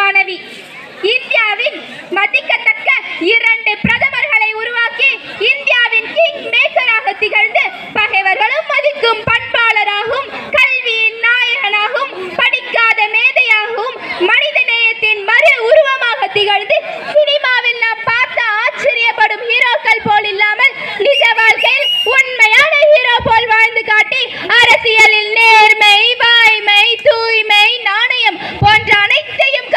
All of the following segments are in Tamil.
மாணவி. இந்தியாவின் மதிக்கத்தக்க 2 பிரதமர்களை உருவாக்கி இந்தியாவின் கிங் மேக்கராக திகழ்ந்து பகைவர்களும் மதிக்கும் பண்பாளராகவும் கல்வியின் நாயகனாகவும் படிக்காத மேதையாகவும் மனித நேயத்தின் மறு உருவமாக திகழ்ந்து சினிமாவில் நாம் பார்த்து ஆச்சரியப்படும் ஹீரோக்கள் போல் இல்லாமல் நிஜ வாழ்க்கையில் உண்மையான ஹீரோ போல் வாழ்ந்து காட்டி அரசியலில் நேர்மை, வாய்மை, தூய்மை, நாணயம் போன்ற அனைத்தையும்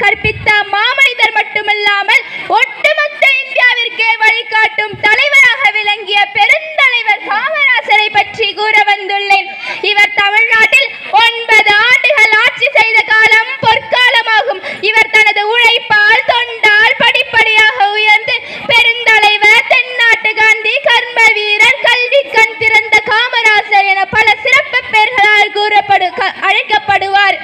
கற்பித்த மாமனிதர் மட்டுமல்லாமல் ஒட்டுமொத்த இந்தியாவிற்கே வழிகாட்டும் தலைவராக விளங்கிய பெருந்தலைவர் காமராசரை பற்றி கூற வந்துள்ளேன். இவர் தமிழ்நாட்டில் 9 ஆண்டுகள் ஆட்சி செய்த காலம் பொற்காலமாகும். இவர் தனது உழைப்பால் தொண்டால் படிப்படியாக உயர்ந்து பெருந்தலைவர், தென்னாட்டு காந்தி, கர்ம வீரர், கல்வி கண் திறந்த காமராசர் என பல சிறப்பு பெயர்களால் அழைக்கப்படுவார்.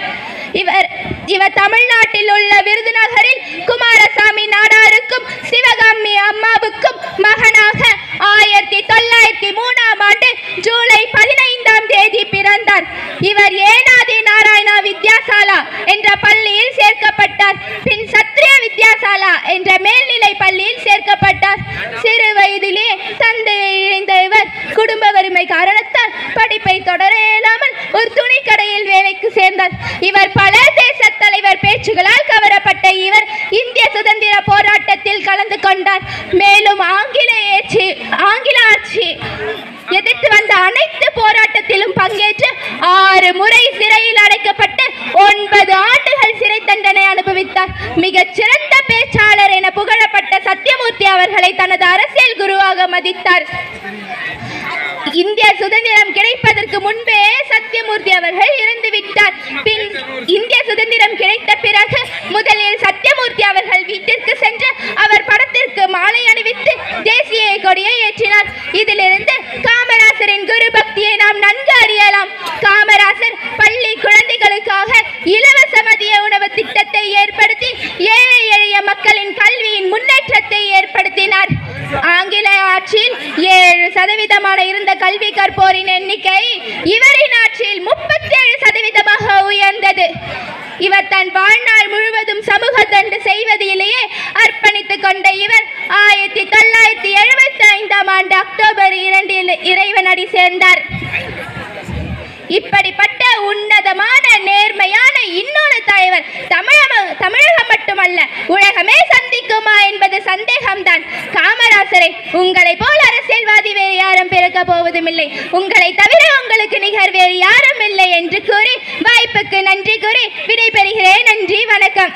இவர் தமிழ்நாட்டில் உள்ள விருதுநகரில் குமாரசாமி நாடாருக்கும் சிவகாமி அம்மாவுக்கும் மகனாக 1903ஆம் ஆண்டு ஜூலை 15ஆம் தேதி பிறந்தார். இவர் ஏனாதி நாராயணா வித்யாசாலா என்ற பள்ளியில் சேர்க்கப்பட்டார். பின் சத்ரிய வித்யாசாலா என்ற மேல்நிலை பள்ளியில் சேர்க்கப்பட்டார். சிறு வயதிலே தந்தையை இழந்த இவர் குடும்ப வறுமை காரணத்தால் படிப்பை தொடர இயலாமல் ஒரு துணிக்கடையில் வேலைக்கு சேர்ந்தார். இவர் பல தேச தலைவர் பேச்சுகளால் கவரப்பட்ட இவர் இந்திய சுதந்திர போராட்டத்தில் கலந்து கொண்டார். மேலும் ஆங்கில ஆட்சி எதிர்த்து வந்த அனைத்து போராட்டத்திலும் பங்கேற்று 6 முறை சிறையில் அடைக்கப்பட்டு 9 ஆண்டுகள் சிறை தண்டனை அனுபவித்தார். மிகச் சிறந்த பேச்சாளர் என புகழப்பட்ட சத்தியமூர்த்தி அவர்களை தனது அரசியல் குருவாக மதித்தார். இந்திய சுதந்திரம் கிடைப்பதற்கு முன்பே சத்தியமூர்த்தி அவர்கள் இறந்துவிட்டார். பின் இந்திய சுதந்திரம் கிடைத்த பிறகு முதலில் சத்தியமூர்த்தி அவர்கள் வீட்டிற்கு சென்று அவர் படத்திற்கு மாலை அணிவித்து தேசிய கொடியை ஏற்றினார். இதிலிருந்து காமராசரின் குரு பக்தியை நாம் நன்கு அறியலாம். காமராசர் பள்ளி குழந்தைகளுக்காக இலவச மதிய உணவு திட்டத்தை ஏற்படுத்தி ஏழை எளிய மக்களின் கல்வியின் முன்னேற்றத்தை ஏற்படுத்தினார். ஆங்கில ஆட்சியில் 7% இருந்த கல்வி கற்போரின் எண்ணிக்கை இவரின் ஆட்சியில் 37% உயர்ந்தது. இவர் தன் வாழ்நாள் முழுவதும் சமூக தொண்டு செய்வதிலேயே அர்ப்பணித்துக் கொண்ட இவர் 1975ஆம் ஆண்டு அக்டோபர் 2 இறைவனடி சேர்ந்தார். இப்படிப்பட்ட உன்னதமான நேர்மையான இன்னொரு தலைவர் தமிழகம் மட்டுமல்ல உலகமே சந்திக்குமா என்பது சந்தேகம்தான். காமராசரை உங்களை போல் அரசியல்வாதி வேறு யாரும் பிறக்க போவதுமில்லை, உங்களை தவிர உங்களுக்கு நிகர் வேறு யாரும் இல்லை என்று கூறி வாய்ப்புக்கு நன்றி கூறி விடைபெறுகிறேன். நன்றி, வணக்கம்.